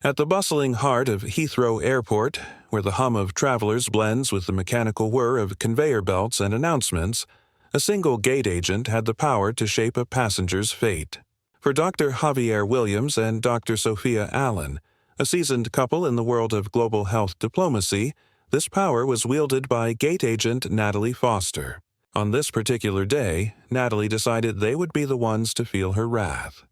At the bustling heart of Heathrow Airport, where the hum of travelers blends with the mechanical whir of conveyor belts and announcements, a single gate agent had the power to shape a passenger's fate. For Dr. Javier Williams and Dr. Sophia Allen, a seasoned couple in the world of global health diplomacy, this power was wielded by gate agent Natalie Foster. On this particular day, Natalie decided they would be the ones to feel her wrath.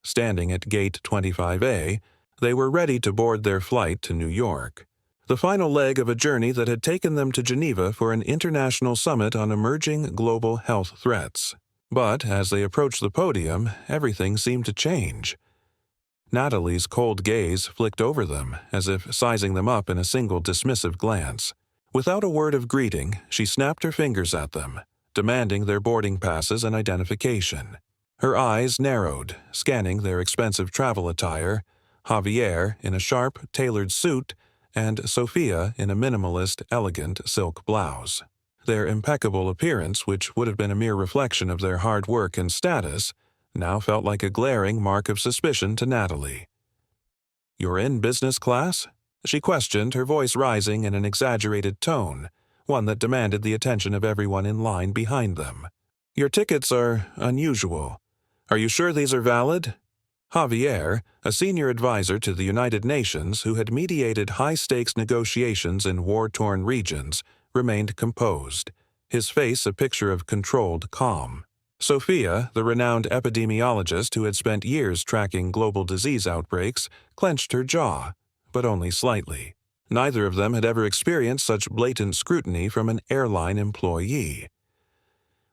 Standing at Gate 25A, they were ready to board their flight to New York, the final leg of a journey that had taken them to Geneva for an international summit on emerging global health threats. But as they approached the podium, everything seemed to change. Natalie's cold gaze flicked over them, as if sizing them up in a single dismissive glance. Without a word of greeting, she snapped her fingers at them, demanding their boarding passes and identification. Her eyes narrowed, scanning their expensive travel attire, Javier in a sharp, tailored suit, and Sophia in a minimalist, elegant silk blouse. Their impeccable appearance, which would have been a mere reflection of their hard work and status, now felt like a glaring mark of suspicion to Natalie. "You're in business class?" she questioned, her voice rising in an exaggerated tone, one that demanded the attention of everyone in line behind them. "Your tickets are unusual. Are you sure these are valid?" Javier, a senior advisor to the United Nations who had mediated high-stakes negotiations in war-torn regions, remained composed, his face a picture of controlled calm. Sophia, the renowned epidemiologist who had spent years tracking global disease outbreaks, clenched her jaw, but only slightly. Neither of them had ever experienced such blatant scrutiny from an airline employee.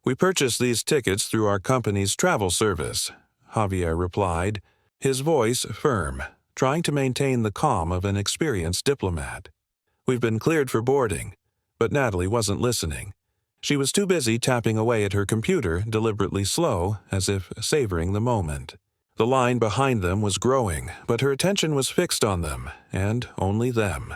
"We purchased these tickets through our company's travel service," Javier replied, his voice firm, trying to maintain the calm of an experienced diplomat. "We've been cleared for boarding." But Natalie wasn't listening. She was too busy tapping away at her computer, deliberately slow, as if savoring the moment. The line behind them was growing, but her attention was fixed on them, and only them.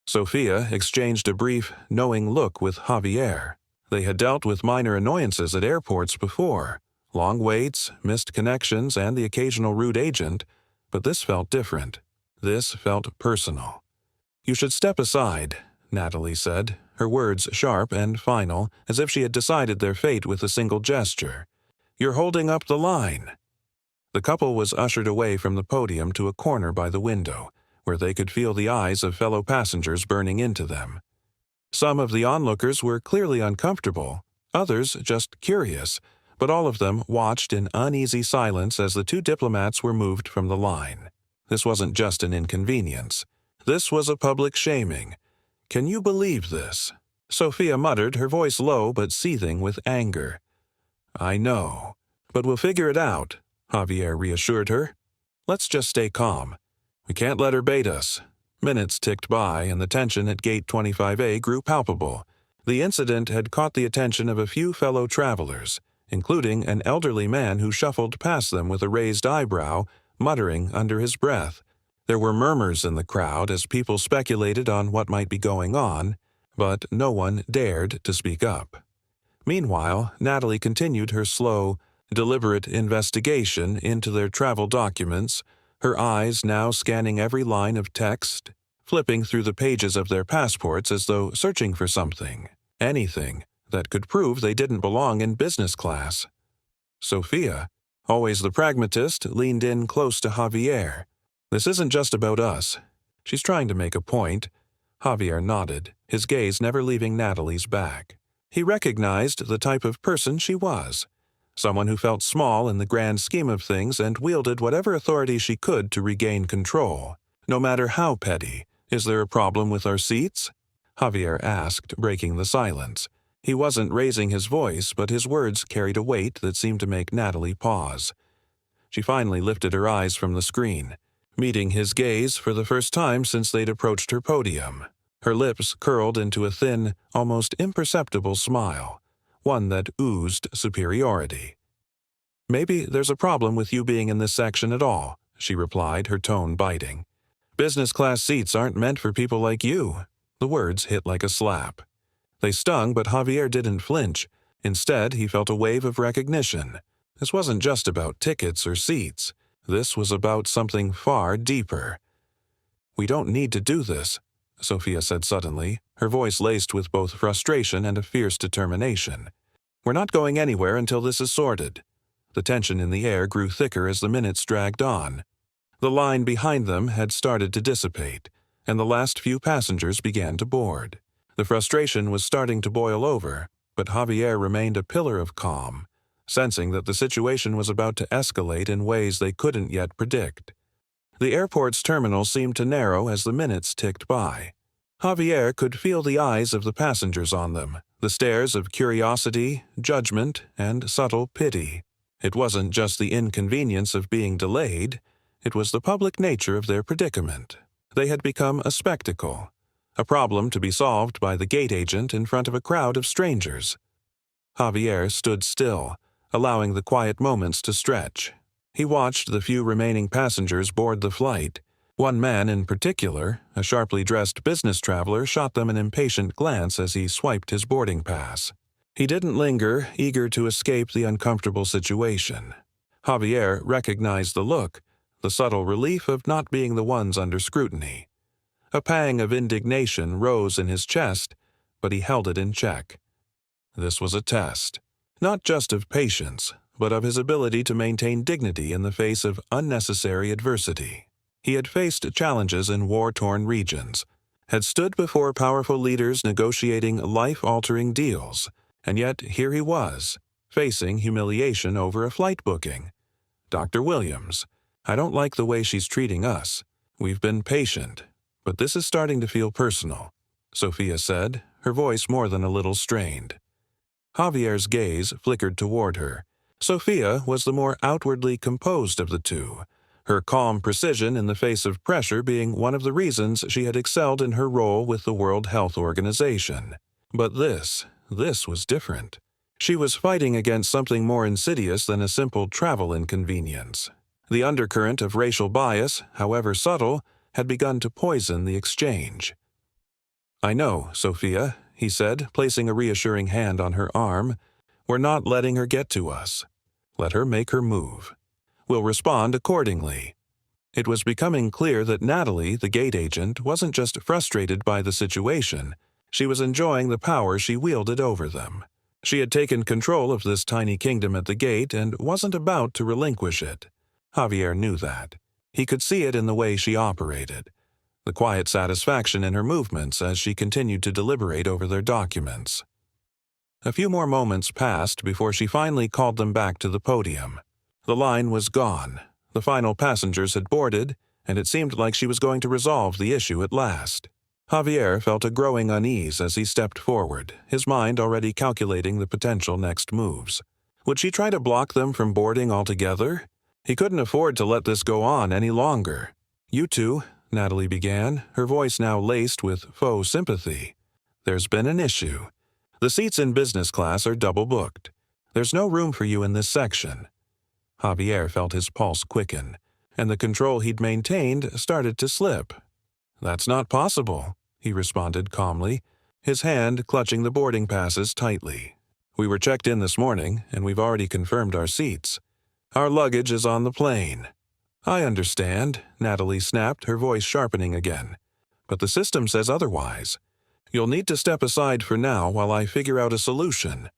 Sophia exchanged a brief, knowing look with Javier. They had dealt with minor annoyances at airports before. Long waits, missed connections, and the occasional rude agent, but this felt different. This felt personal. "You should step aside," Natalie said, her words sharp and final, as if she had decided their fate with a single gesture. "You're holding up the line." The couple was ushered away from the podium to a corner by the window, where they could feel the eyes of fellow passengers burning into them. Some of the onlookers were clearly uncomfortable, others just curious, but all of them watched in uneasy silence as the two diplomats were moved from the line. This wasn't just an inconvenience. This was a public shaming. "Can you believe this?" Sophia muttered, her voice low but seething with anger. "I know, but we'll figure it out," Javier reassured her. "Let's just stay calm. We can't let her bait us." Minutes ticked by, and the tension at Gate 25A grew palpable. The incident had caught the attention of a few fellow travelers, including an elderly man who shuffled past them with a raised eyebrow, muttering under his breath. There were murmurs in the crowd as people speculated on what might be going on, but no one dared to speak up. Meanwhile, Natalie continued her slow, deliberate investigation into their travel documents, her eyes now scanning every line of text, flipping through the pages of their passports as though searching for something, anything, that could prove they didn't belong in business class. Sophia, always the pragmatist, leaned in close to Javier. "This isn't just about us." She's trying to make a point. Javier nodded, his gaze never leaving Natalie's back. He recognized the type of person she was. Someone who felt small in the grand scheme of things and wielded whatever authority she could to regain control, no matter how petty. "Is there a problem with our seats?" Javier asked, breaking the silence. He wasn't raising his voice, but his words carried a weight that seemed to make Natalie pause. She finally lifted her eyes from the screen, meeting his gaze for the first time since they'd approached her podium. Her lips curled into a thin, almost imperceptible smile, one that oozed superiority. "Maybe there's a problem with you being in this section at all," she replied, her tone biting. "Business class seats aren't meant for people like you." The words hit like a slap. They stung, but Javier didn't flinch. Instead, he felt a wave of recognition. This wasn't just about tickets or seats. This was about something far deeper. "We don't need to do this," Sophia said suddenly, her voice laced with both frustration and a fierce determination. "We're not going anywhere until this is sorted." The tension in the air grew thicker as the minutes dragged on. The line behind them had started to dissipate, and the last few passengers began to board. The frustration was starting to boil over, but Javier remained a pillar of calm, sensing that the situation was about to escalate in ways they couldn't yet predict. The airport's terminal seemed to narrow as the minutes ticked by. Javier could feel the eyes of the passengers on them, the stares of curiosity, judgment, and subtle pity. It wasn't just the inconvenience of being delayed, it was the public nature of their predicament. They had become a spectacle, a problem to be solved by the gate agent in front of a crowd of strangers. Javier stood still, allowing the quiet moments to stretch. He watched the few remaining passengers board the flight. One man in particular, a sharply dressed business traveler, shot them an impatient glance as he swiped his boarding pass. He didn't linger, eager to escape the uncomfortable situation. Javier recognized the look, the subtle relief of not being the ones under scrutiny. A pang of indignation rose in his chest, but he held it in check. This was a test, not just of patience, but of his ability to maintain dignity in the face of unnecessary adversity. He had faced challenges in war-torn regions, had stood before powerful leaders negotiating life-altering deals, and yet here he was, facing humiliation over a flight booking. "Dr. Williams, I don't like the way she's treating us. We've been patient, but this is starting to feel personal," Sophia said, her voice more than a little strained. Javier's gaze flickered toward her. Sophia was the more outwardly composed of the two, her calm precision in the face of pressure being one of the reasons she had excelled in her role with the World Health Organization. But this was different. She was fighting against something more insidious than a simple travel inconvenience. The undercurrent of racial bias, however subtle, had begun to poison the exchange. "I know, Sophia," he said, placing a reassuring hand on her arm. "We're not letting her get to us. Let her make her move. We'll respond accordingly." It was becoming clear that Natalie, the gate agent, wasn't just frustrated by the situation. She was enjoying the power she wielded over them. She had taken control of this tiny kingdom at the gate and wasn't about to relinquish it. Javier knew that. He could see it in the way she operated, the quiet satisfaction in her movements as she continued to deliberate over their documents. A few more moments passed before she finally called them back to the podium. The line was gone. The final passengers had boarded, and it seemed like she was going to resolve the issue at last. Javier felt a growing unease as he stepped forward, his mind already calculating the potential next moves. Would she try to block them from boarding altogether? He couldn't afford to let this go on any longer. "You two," Natalie began, her voice now laced with faux sympathy. "There's been an issue. The seats in business class are double booked. There's no room for you in this section." Javier felt his pulse quicken, and the control he'd maintained started to slip. "That's not possible," he responded calmly, his hand clutching the boarding passes tightly. "We were checked in this morning, and we've already confirmed our seats. Our luggage is on the plane." "I understand," Natalie snapped, her voice sharpening again. "But the system says otherwise. You'll need to step aside for now while I figure out a solution."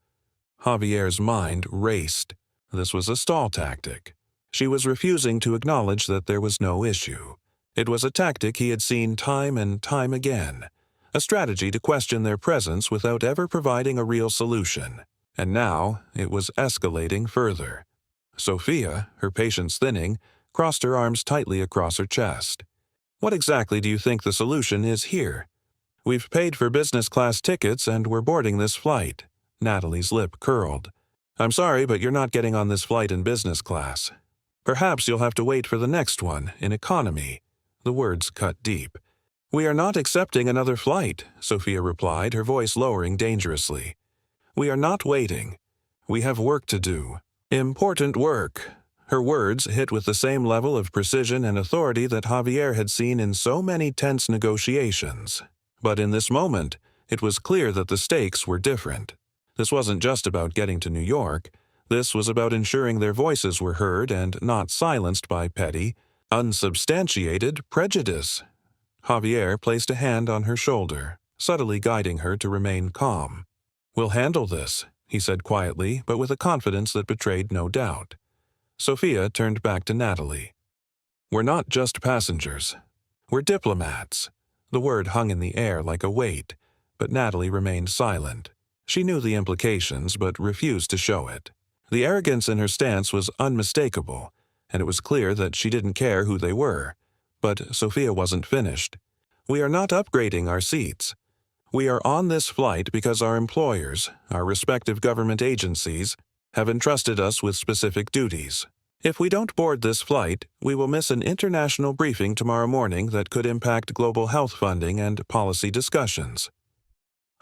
Javier's mind raced. This was a stall tactic. She was refusing to acknowledge that there was no issue. It was a tactic he had seen time and time again, a strategy to question their presence without ever providing a real solution. And now it was escalating further. Sophia, her patience thinning, crossed her arms tightly across her chest. "What exactly do you think the solution is here?" "We've paid for business class tickets and we're boarding this flight." Natalie's lip curled. "I'm sorry, but you're not getting on this flight in business class. Perhaps you'll have to wait for the next one, in economy." The words cut deep. "We are not accepting another flight," Sophia replied, her voice lowering dangerously. "We are not waiting. We have work to do. Important work." Her words hit with the same level of precision and authority that Javier had seen in so many tense negotiations. But in this moment, it was clear that the stakes were different. This wasn't just about getting to New York. This was about ensuring their voices were heard and not silenced by petty, unsubstantiated prejudice. Javier placed a hand on her shoulder, subtly guiding her to remain calm. "We'll handle this," he said quietly, but with a confidence that betrayed no doubt. Sophia turned back to Natalie. "We're not just passengers. We're diplomats." The word hung in the air like a weight, but Natalie remained silent. She knew the implications, but refused to show it. The arrogance in her stance was unmistakable, and it was clear that she didn't care who they were. But Sophia wasn't finished. "We are not upgrading our seats. We are on this flight because our employers, our respective government agencies, have entrusted us with specific duties. If we don't board this flight, we will miss an international briefing tomorrow morning that could impact global health funding and policy discussions."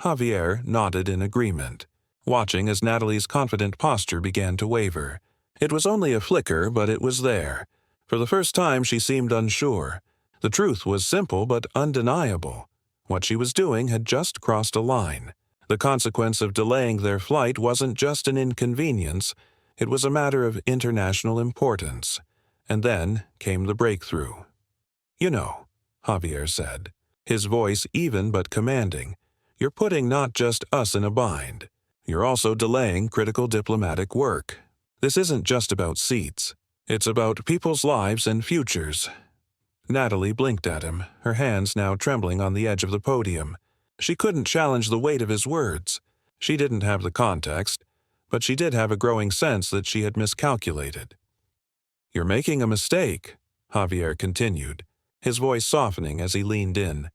Javier nodded in agreement, watching as Natalie's confident posture began to waver. It was only a flicker, but it was there. For the first time, she seemed unsure. The truth was simple but undeniable. What she was doing had just crossed a line. The consequence of delaying their flight wasn't just an inconvenience, it was a matter of international importance. And then came the breakthrough. "You know," Javier said, his voice even but commanding, "you're putting not just us in a bind. You're also delaying critical diplomatic work. This isn't just about seats. It's about people's lives and futures." Natalie blinked at him, her hands now trembling on the edge of the podium. She couldn't challenge the weight of his words. She didn't have the context, but she did have a growing sense that she had miscalculated. "You're making a mistake," Javier continued, his voice softening as he leaned in.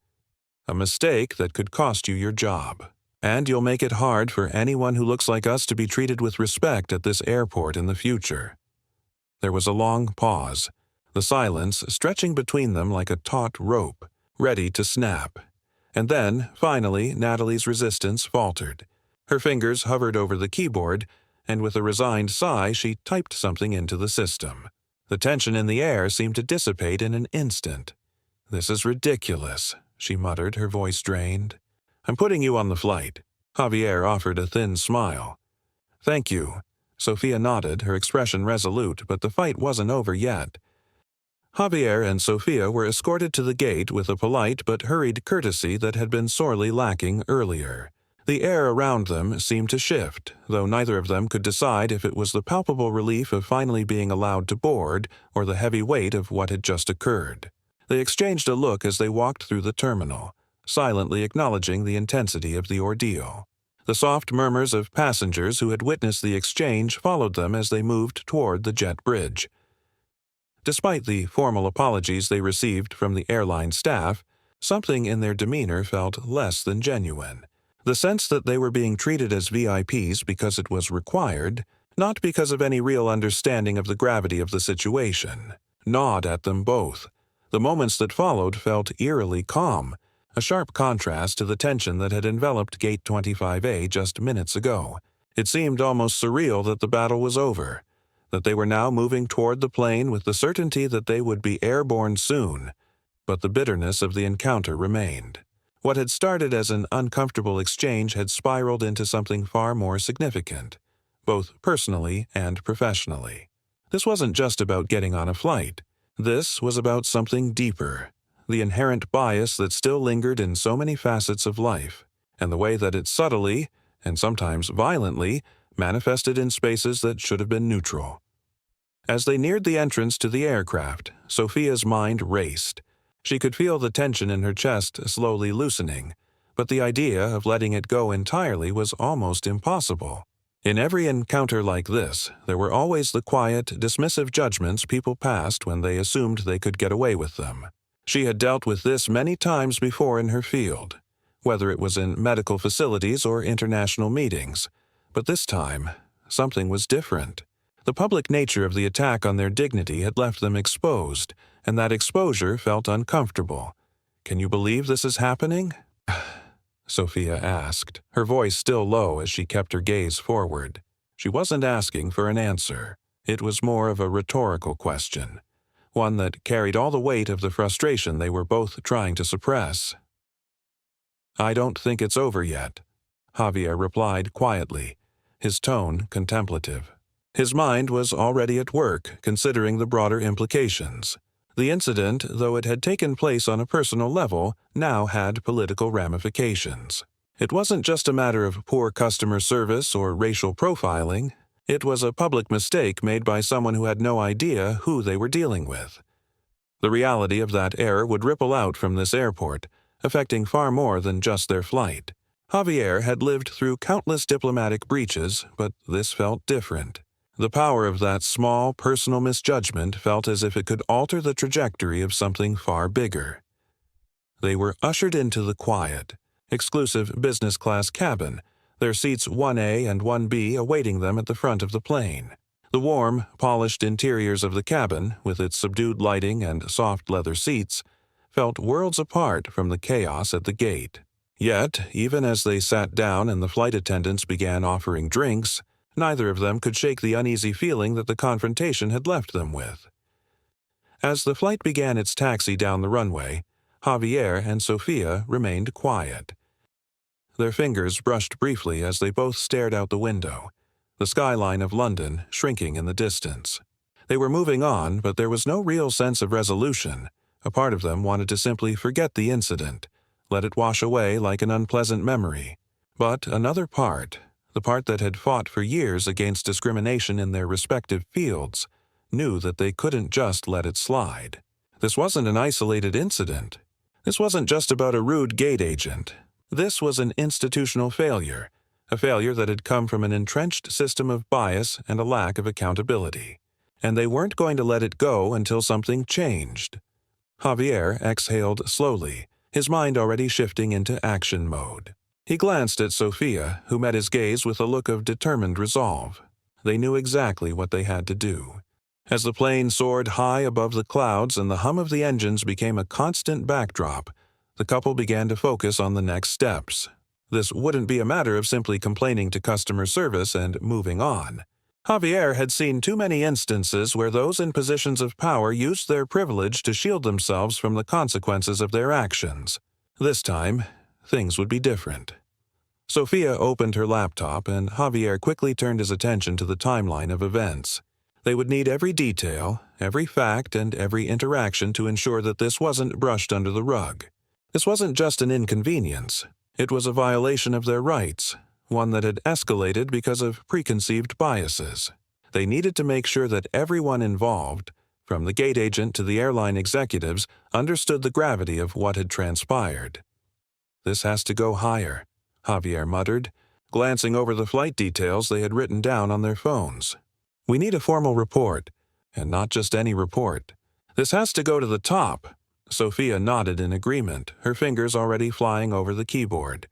"A mistake that could cost you your job. And you'll make it hard for anyone who looks like us to be treated with respect at this airport in the future." There was a long pause, the silence stretching between them like a taut rope, ready to snap. And then, finally, Natalie's resistance faltered. Her fingers hovered over the keyboard, and with a resigned sigh she typed something into the system. The tension in the air seemed to dissipate in an instant. "This is ridiculous," she muttered, her voice drained. "I'm putting you on the flight." Javier offered a thin smile. "Thank you." Sophia nodded, her expression resolute, but the fight wasn't over yet. Javier and Sophia were escorted to the gate with a polite but hurried courtesy that had been sorely lacking earlier. The air around them seemed to shift, though neither of them could decide if it was the palpable relief of finally being allowed to board or the heavy weight of what had just occurred. They exchanged a look as they walked through the terminal, silently acknowledging the intensity of the ordeal. The soft murmurs of passengers who had witnessed the exchange followed them as they moved toward the jet bridge. Despite the formal apologies they received from the airline staff, something in their demeanor felt less than genuine. The sense that they were being treated as VIPs because it was required, not because of any real understanding of the gravity of the situation, gnawed at them both. The moments that followed felt eerily calm, a sharp contrast to the tension that had enveloped Gate 25A just minutes ago. It seemed almost surreal that the battle was over, that they were now moving toward the plane with the certainty that they would be airborne soon, but the bitterness of the encounter remained. What had started as an uncomfortable exchange had spiraled into something far more significant, both personally and professionally. This wasn't just about getting on a flight. This was about something deeper, the inherent bias that still lingered in so many facets of life, and the way that it subtly, and sometimes violently, manifested in spaces that should have been neutral. As they neared the entrance to the aircraft, Sophia's mind raced. She could feel the tension in her chest slowly loosening, but the idea of letting it go entirely was almost impossible. In every encounter like this, there were always the quiet, dismissive judgments people passed when they assumed they could get away with them. She had dealt with this many times before in her field, whether it was in medical facilities or international meetings. But this time, something was different. The public nature of the attack on their dignity had left them exposed, and that exposure felt uncomfortable. "Can you believe this is happening?" Sophia asked, her voice still low as she kept her gaze forward. She wasn't asking for an answer. It was more of a rhetorical question, one that carried all the weight of the frustration they were both trying to suppress. "I don't think it's over yet," Javier replied quietly, his tone contemplative. His mind was already at work, considering the broader implications. The incident, though it had taken place on a personal level, now had political ramifications. It wasn't just a matter of poor customer service or racial profiling. It was a public mistake made by someone who had no idea who they were dealing with. The reality of that error would ripple out from this airport, affecting far more than just their flight. Javier had lived through countless diplomatic breaches, but this felt different. The power of that small, personal misjudgment felt as if it could alter the trajectory of something far bigger. They were ushered into the quiet, exclusive business-class cabin, their seats 1A and 1B awaiting them at the front of the plane. The warm, polished interiors of the cabin, with its subdued lighting and soft leather seats, felt worlds apart from the chaos at the gate. Yet, even as they sat down and the flight attendants began offering drinks, neither of them could shake the uneasy feeling that the confrontation had left them with. As the flight began its taxi down the runway, Javier and Sophia remained quiet. Their fingers brushed briefly as they both stared out the window, the skyline of London shrinking in the distance. They were moving on, but there was no real sense of resolution. A part of them wanted to simply forget the incident, let it wash away like an unpleasant memory. But another part, the part that had fought for years against discrimination in their respective fields, knew that they couldn't just let it slide. This wasn't an isolated incident. This wasn't just about a rude gate agent. This was an institutional failure, a failure that had come from an entrenched system of bias and a lack of accountability. And they weren't going to let it go until something changed. Javier exhaled slowly, his mind already shifting into action mode. He glanced at Sophia, who met his gaze with a look of determined resolve. They knew exactly what they had to do. As the plane soared high above the clouds and the hum of the engines became a constant backdrop, the couple began to focus on the next steps. This wouldn't be a matter of simply complaining to customer service and moving on. Javier had seen too many instances where those in positions of power used their privilege to shield themselves from the consequences of their actions. This time, things would be different. Sophia opened her laptop, and Javier quickly turned his attention to the timeline of events. They would need every detail, every fact, and every interaction to ensure that this wasn't brushed under the rug. This wasn't just an inconvenience. It was a violation of their rights, one that had escalated because of preconceived biases. They needed to make sure that everyone involved, from the gate agent to the airline executives, understood the gravity of what had transpired. "This has to go higher," Javier muttered, glancing over the flight details they had written down on their phones. "We need a formal report, and not just any report. This has to go to the top." Sophia nodded in agreement, her fingers already flying over the keyboard.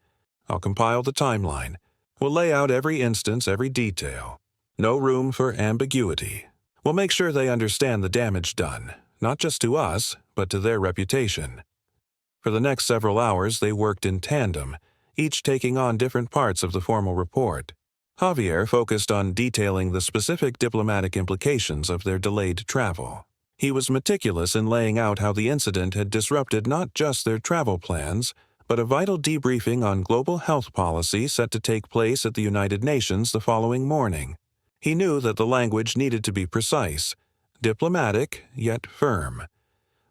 "I'll compile the timeline. We'll lay out every instance, every detail. No room for ambiguity. We'll make sure they understand the damage done, not just to us, but to their reputation." For the next several hours they worked in tandem, each taking on different parts of the formal report. Javier focused on detailing the specific diplomatic implications of their delayed travel. He was meticulous in laying out how the incident had disrupted not just their travel plans, but a vital debriefing on global health policy set to take place at the United Nations the following morning. He knew that the language needed to be precise, diplomatic, yet firm.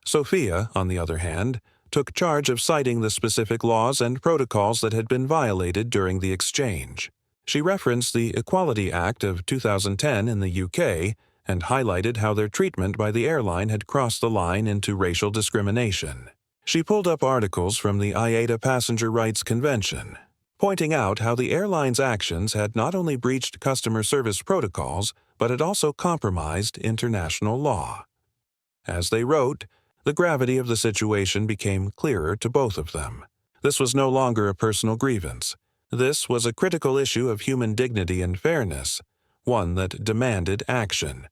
Sophia, on the other hand, took charge of citing the specific laws and protocols that had been violated during the exchange. She referenced the Equality Act of 2010 in the UK and highlighted how their treatment by the airline had crossed the line into racial discrimination. She pulled up articles from the IATA Passenger Rights Convention, pointing out how the airline's actions had not only breached customer service protocols, but had also compromised international law. As they wrote, the gravity of the situation became clearer to both of them. This was no longer a personal grievance. This was a critical issue of human dignity and fairness, one that demanded action.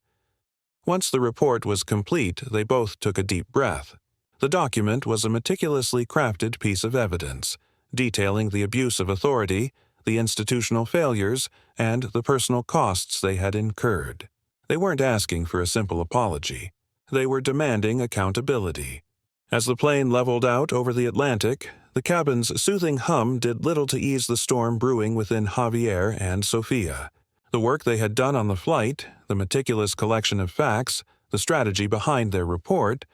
Once the report was complete, they both took a deep breath. The document was a meticulously crafted piece of evidence, detailing the abuse of authority, the institutional failures, and the personal costs they had incurred. They weren't asking for a simple apology. They were demanding accountability. As the plane leveled out over the Atlantic, the cabin's soothing hum did little to ease the storm brewing within Javier and Sophia. The work they had done on the flight, the meticulous collection of facts, the strategy behind their report,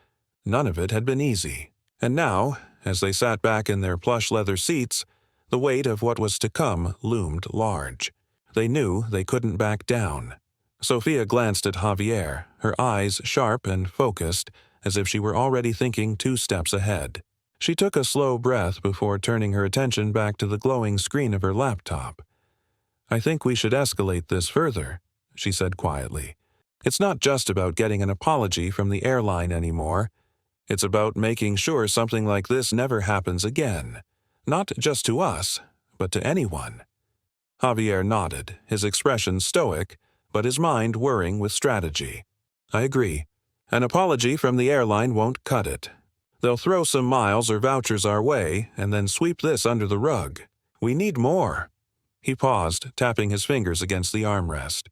None of it had been easy. And now, as they sat back in their plush leather seats, the weight of what was to come loomed large. They knew they couldn't back down. Sophia glanced at Javier, her eyes sharp and focused, as if she were already thinking 2 steps ahead. She took a slow breath before turning her attention back to the glowing screen of her laptop. "I think we should escalate this further," she said quietly. "It's not just about getting an apology from the airline anymore. It's about making sure something like this never happens again. Not just to us, but to anyone." Javier nodded, his expression stoic, but his mind whirring with strategy. "I agree. An apology from the airline won't cut it. They'll throw some miles or vouchers our way and then sweep this under the rug. We need more." He paused, tapping his fingers against the armrest.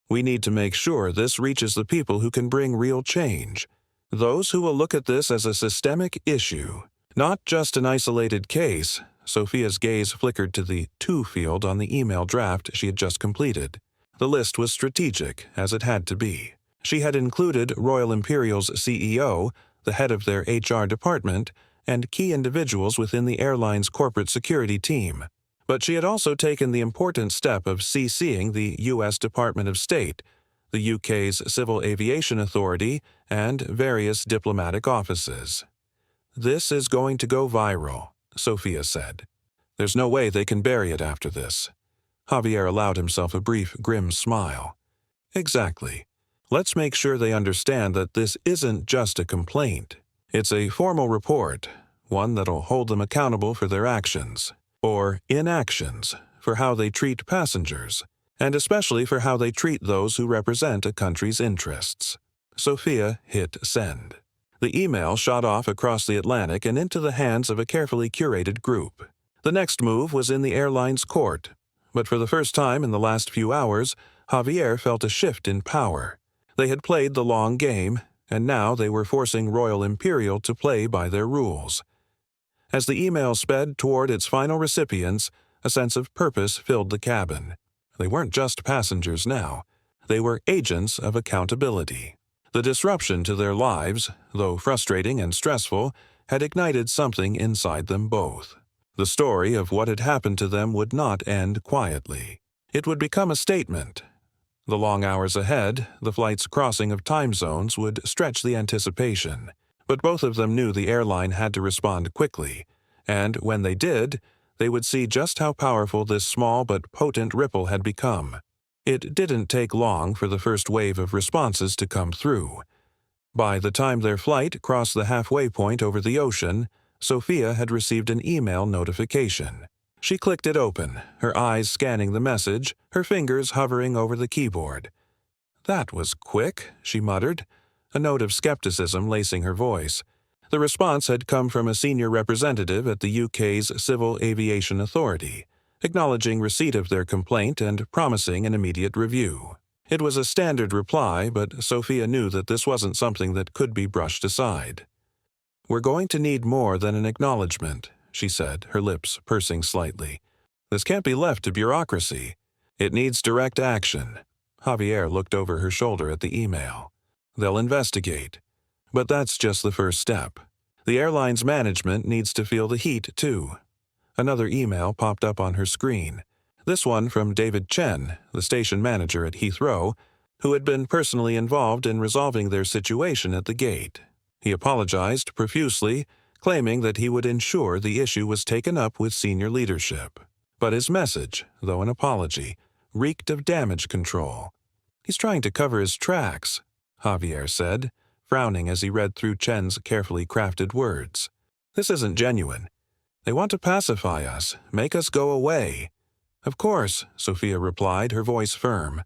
"We need to make sure this reaches the people who can bring real change. Those who will look at this as a systemic issue, not just an isolated case." Sophia's gaze flickered to the "to" field on the email draft she had just completed. The list was strategic, as it had to be. She had included Royal Imperial's CEO, the head of their HR department, and key individuals within the airline's corporate security team. But she had also taken the important step of CCing the U.S. Department of State, the UK's Civil Aviation Authority, and various diplomatic offices. "This is going to go viral," Sophia said. "There's no way they can bury it after this." Javier allowed himself a brief, grim smile. "Exactly. Let's make sure they understand that this isn't just a complaint. It's a formal report, one that'll hold them accountable for their actions, or inactions, for how they treat passengers, and especially for how they treat those who represent a country's interests." Sophia hit send. The email shot off across the Atlantic and into the hands of a carefully curated group. The next move was in the airline's court, but for the first time in the last few hours, Javier felt a shift in power. They had played the long game, and now they were forcing Royal Imperial to play by their rules. As the email sped toward its final recipients, a sense of purpose filled the cabin. They weren't just passengers now. They were agents of accountability. The disruption to their lives, though frustrating and stressful, had ignited something inside them both. The story of what had happened to them would not end quietly. It would become a statement. The long hours ahead, the flight's crossing of time zones, would stretch the anticipation. But both of them knew the airline had to respond quickly, and when they did, they would see just how powerful this small but potent ripple had become. It didn't take long for the first wave of responses to come through. By the time their flight crossed the halfway point over the ocean, Sophia had received an email notification. She clicked it open, her eyes scanning the message, her fingers hovering over the keyboard. "That was quick," she muttered, a note of skepticism lacing her voice. The response had come from a senior representative at the UK's Civil Aviation Authority, acknowledging receipt of their complaint and promising an immediate review. It was a standard reply, but Sophia knew that this wasn't something that could be brushed aside. "We're going to need more than an acknowledgement," she said, her lips pursing slightly. "This can't be left to bureaucracy. It needs direct action." Javier looked over her shoulder at the email. "They'll investigate. But that's just the first step. The airline's management needs to feel the heat, too." Another email popped up on her screen. This one from David Chen, the station manager at Heathrow, who had been personally involved in resolving their situation at the gate. He apologized profusely, claiming that he would ensure the issue was taken up with senior leadership. But his message, though an apology, reeked of damage control. "He's trying to cover his tracks," Javier said, frowning as he read through Chen's carefully crafted words. "This isn't genuine. They want to pacify us, make us go away." "Of course," Sophia replied, her voice firm.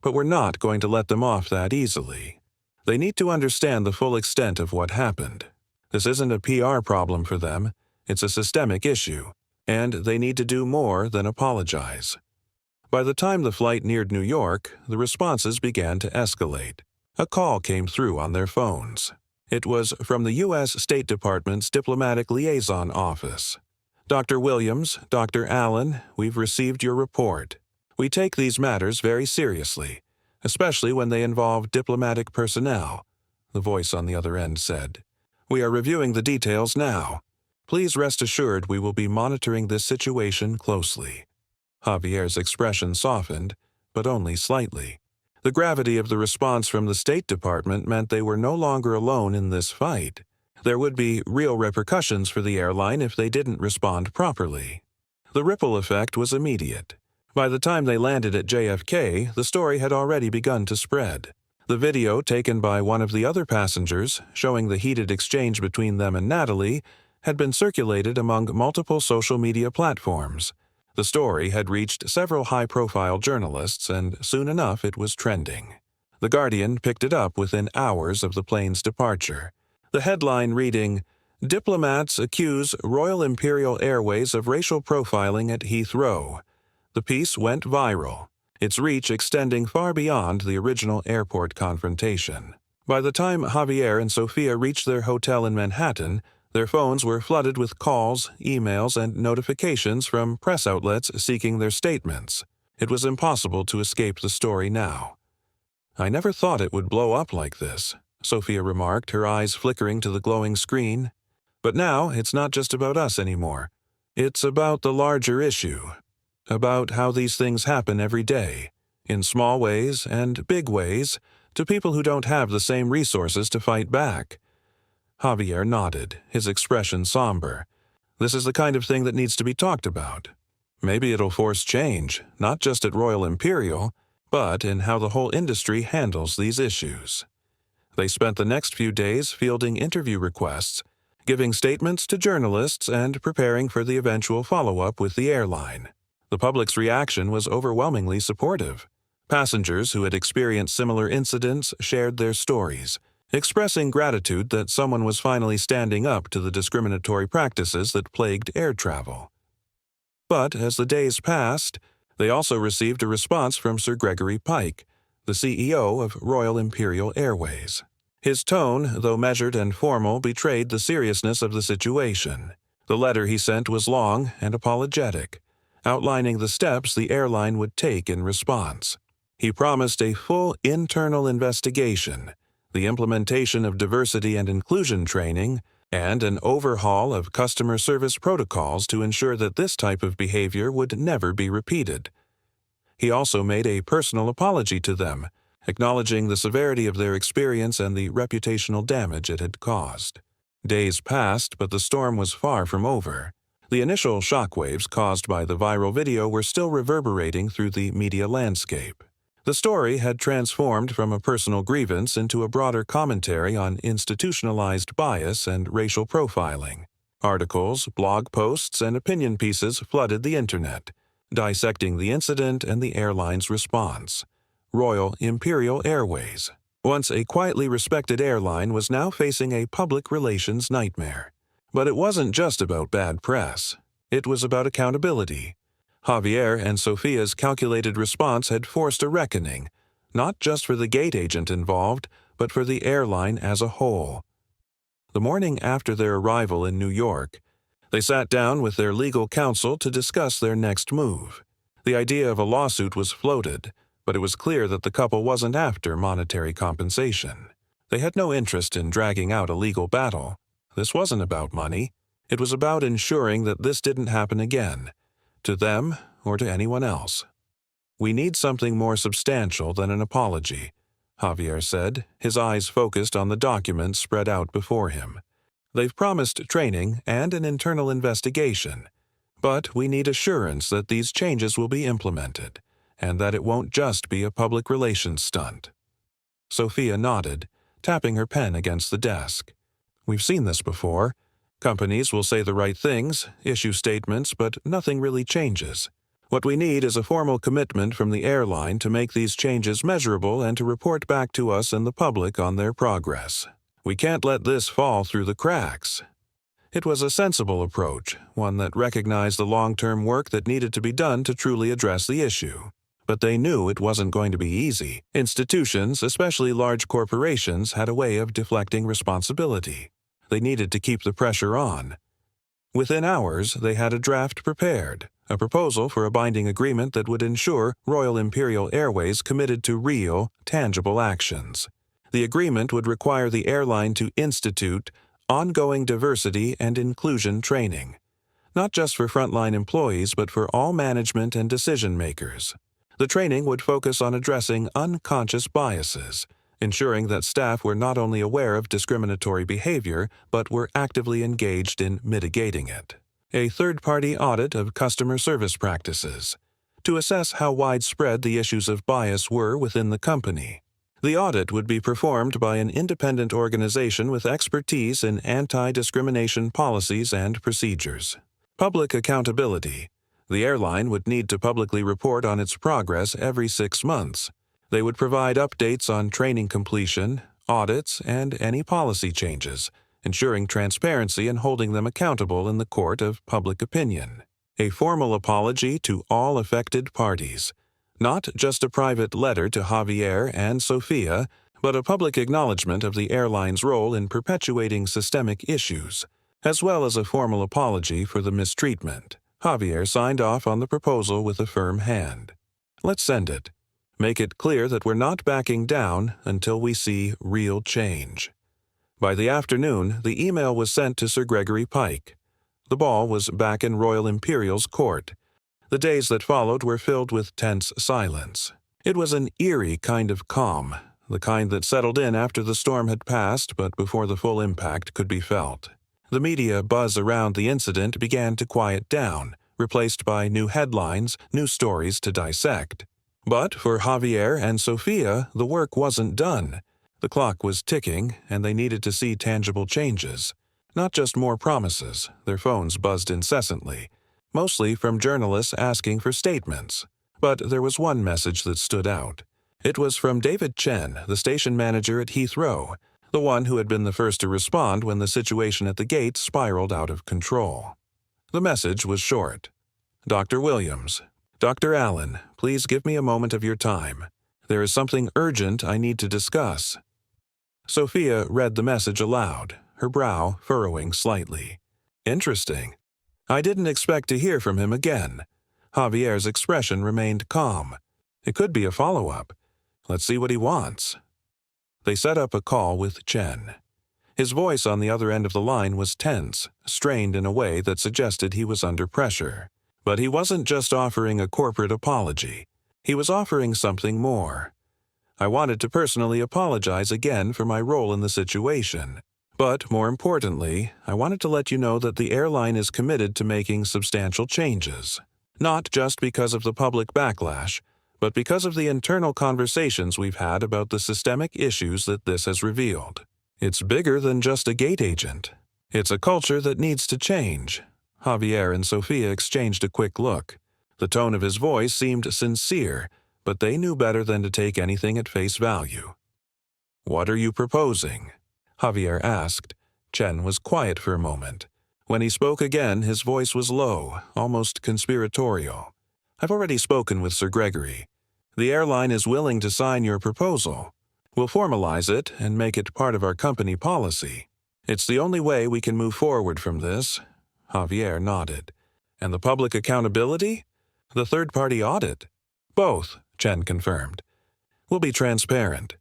"But we're not going to let them off that easily. They need to understand the full extent of what happened. This isn't a PR problem for them. It's a systemic issue, and they need to do more than apologize." By the time the flight neared New York, the responses began to escalate. A call came through on their phones. It was from the U.S. State Department's Diplomatic Liaison Office. "Dr. Williams, Dr. Allen, we've received your report. We take these matters very seriously, especially when they involve diplomatic personnel," the voice on the other end said. We are reviewing the details now. Please rest assured we will be monitoring this situation closely." Javier's expression softened, but only slightly. The gravity of the response from the State Department meant they were no longer alone in this fight. There would be real repercussions for the airline if they didn't respond properly. The ripple effect was immediate. By the time they landed at JFK, the story had already begun to spread. The video taken by one of the other passengers, showing the heated exchange between them and Natalie, had been circulated among multiple social media platforms. The story had reached several high-profile journalists, and soon enough it was trending. The Guardian picked it up within hours of the plane's departure. The headline reading, "Diplomats accuse Royal Imperial Airways of racial profiling at Heathrow." The piece went viral, its reach extending far beyond the original airport confrontation. By the time Javier and Sophia reached their hotel in Manhattan, their phones were flooded with calls, emails, and notifications from press outlets seeking their statements. It was impossible to escape the story now. "I never thought it would blow up like this," Sophia remarked, her eyes flickering to the glowing screen. "But now it's not just about us anymore. It's about the larger issue, about how these things happen every day, in small ways and big ways, to people who don't have the same resources to fight back." Javier nodded, his expression somber. "This is the kind of thing that needs to be talked about. Maybe it'll force change, not just at Royal Imperial, but in how the whole industry handles these issues." They spent the next few days fielding interview requests, giving statements to journalists, and preparing for the eventual follow-up with the airline. The public's reaction was overwhelmingly supportive. Passengers who had experienced similar incidents shared their stories, expressing gratitude that someone was finally standing up to the discriminatory practices that plagued air travel. But as the days passed, they also received a response from Sir Gregory Pike, the CEO of Royal Imperial Airways. His tone, though measured and formal, betrayed the seriousness of the situation. The letter he sent was long and apologetic, outlining the steps the airline would take in response. He promised a full internal investigation, the implementation of diversity and inclusion training, and an overhaul of customer service protocols to ensure that this type of behavior would never be repeated. He also made a personal apology to them, acknowledging the severity of their experience and the reputational damage it had caused. Days passed, but the storm was far from over. The initial shockwaves caused by the viral video were still reverberating through the media landscape. The story had transformed from a personal grievance into a broader commentary on institutionalized bias and racial profiling. Articles, blog posts, and opinion pieces flooded the internet, dissecting the incident and the airline's response. Royal Imperial Airways, once a quietly respected airline, was now facing a public relations nightmare. But it wasn't just about bad press. It was about accountability. Javier and Sophia's calculated response had forced a reckoning, not just for the gate agent involved, but for the airline as a whole. The morning after their arrival in New York, they sat down with their legal counsel to discuss their next move. The idea of a lawsuit was floated, but it was clear that the couple wasn't after monetary compensation. They had no interest in dragging out a legal battle. This wasn't about money. It was about ensuring that this didn't happen again, to them or to anyone else. "We need something more substantial than an apology," Javier said, his eyes focused on the documents spread out before him. "They've promised training and an internal investigation, but we need assurance that these changes will be implemented, and that it won't just be a public relations stunt." Sophia nodded, tapping her pen against the desk. "We've seen this before. Companies will say the right things, issue statements, but nothing really changes. What we need is a formal commitment from the airline to make these changes measurable and to report back to us and the public on their progress. We can't let this fall through the cracks." It was a sensible approach, one that recognized the long-term work that needed to be done to truly address the issue. But they knew it wasn't going to be easy. Institutions, especially large corporations, had a way of deflecting responsibility. They needed to keep the pressure on. Within hours, they had a draft prepared, a proposal for a binding agreement that would ensure Royal Imperial Airways committed to real, tangible actions. The agreement would require the airline to institute ongoing diversity and inclusion training, not just for frontline employees but for all management and decision-makers. The training would focus on addressing unconscious biases, ensuring that staff were not only aware of discriminatory behavior but were actively engaged in mitigating it. A third-party audit of customer service practices, to assess how widespread the issues of bias were within the company. The audit would be performed by an independent organization with expertise in anti-discrimination policies and procedures. Public accountability. The airline would need to publicly report on its progress every 6 months. They would provide updates on training completion, audits, and any policy changes, ensuring transparency and holding them accountable in the court of public opinion. A formal apology to all affected parties. Not just a private letter to Javier and Sophia, but a public acknowledgement of the airline's role in perpetuating systemic issues, as well as a formal apology for the mistreatment. Javier signed off on the proposal with a firm hand. Let's send it. Make it clear that we're not backing down until we see real change. By the afternoon, the email was sent to Sir Gregory Pike. The ball was back in Royal Imperial's court. The days that followed were filled with tense silence. It was an eerie kind of calm, the kind that settled in after the storm had passed but before the full impact could be felt. The media buzz around the incident began to quiet down, replaced by new headlines, new stories to dissect. But for Javier and Sophia, the work wasn't done. The clock was ticking, and they needed to see tangible changes. Not just more promises. Their phones buzzed incessantly, mostly from journalists asking for statements. But there was one message that stood out. It was from David Chen, the station manager at Heathrow, the one who had been the first to respond when the situation at the gate spiraled out of control. The message was short. Dr. Williams, Dr. Allen, please give me a moment of your time. There is something urgent I need to discuss. Sophia read the message aloud, her brow furrowing slightly. Interesting. I didn't expect to hear from him again. Javier's expression remained calm. It could be a follow-up. Let's see what he wants. They set up a call with Chen. His voice on the other end of the line was tense, strained in a way that suggested he was under pressure. But he wasn't just offering a corporate apology. He was offering something more. I wanted to personally apologize again for my role in the situation. But more importantly, I wanted to let you know that the airline is committed to making substantial changes. Not just because of the public backlash, but because of the internal conversations we've had about the systemic issues that this has revealed. It's bigger than just a gate agent. It's a culture that needs to change. Javier and Sophia exchanged a quick look. The tone of his voice seemed sincere, but they knew better than to take anything at face value. What are you proposing? Javier asked. Chen was quiet for a moment. When he spoke again, his voice was low, almost conspiratorial. I've already spoken with Sir Gregory. The airline is willing to sign your proposal. We'll formalize it and make it part of our company policy. It's the only way we can move forward from this. Javier nodded. And the public accountability? The third-party audit? Both, Chen confirmed. We'll be transparent.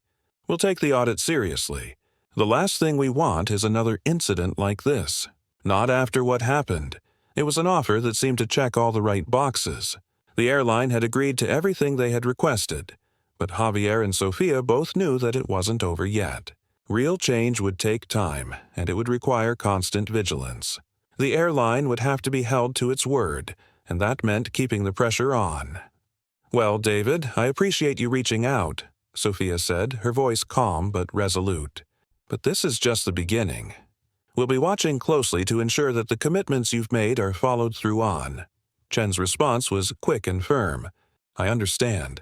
We'll take the audit seriously. The last thing we want is another incident like this. Not after what happened. It was an offer that seemed to check all the right boxes. The airline had agreed to everything they had requested. But Javier and Sophia both knew that it wasn't over yet. Real change would take time, and it would require constant vigilance. The airline would have to be held to its word, and that meant keeping the pressure on. Well, David, I appreciate you reaching out, Sophia said, her voice calm but resolute. But this is just the beginning. We'll be watching closely to ensure that the commitments you've made are followed through on. Chen's response was quick and firm. I understand.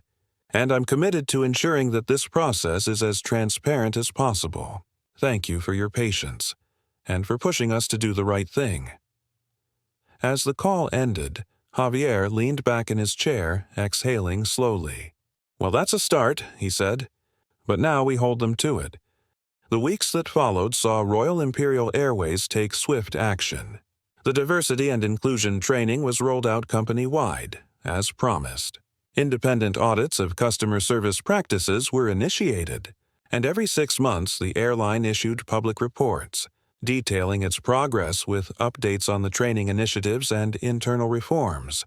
And I'm committed to ensuring that this process is as transparent as possible. Thank you for your patience, and for pushing us to do the right thing. As the call ended, Javier leaned back in his chair, exhaling slowly. Well, that's a start, he said. But now we hold them to it. The weeks that followed saw Royal Imperial Airways take swift action. The diversity and inclusion training was rolled out company-wide, as promised. Independent audits of customer service practices were initiated, and every 6 months the airline issued public reports, detailing its progress with updates on the training initiatives and internal reforms.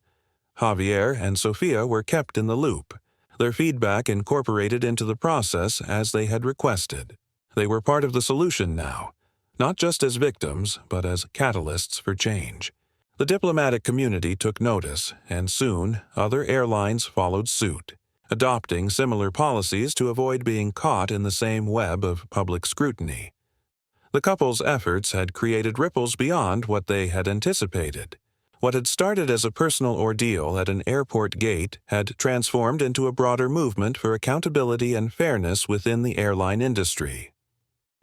Javier and Sophia were kept in the loop, their feedback incorporated into the process as they had requested. They were part of the solution now, not just as victims, but as catalysts for change. The diplomatic community took notice, and soon other airlines followed suit, adopting similar policies to avoid being caught in the same web of public scrutiny. The couple's efforts had created ripples beyond what they had anticipated. What had started as a personal ordeal at an airport gate had transformed into a broader movement for accountability and fairness within the airline industry.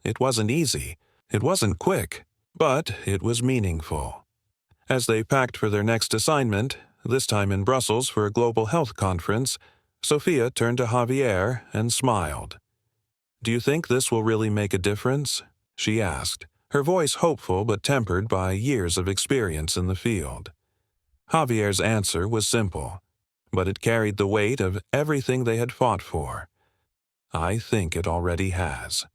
It wasn't easy, it wasn't quick, but it was meaningful. As they packed for their next assignment, this time in Brussels for a global health conference, Sophia turned to Javier and smiled. "Do you think this will really make a difference?" she asked, her voice hopeful but tempered by years of experience in the field. Javier's answer was simple, but it carried the weight of everything they had fought for. "I think it already has."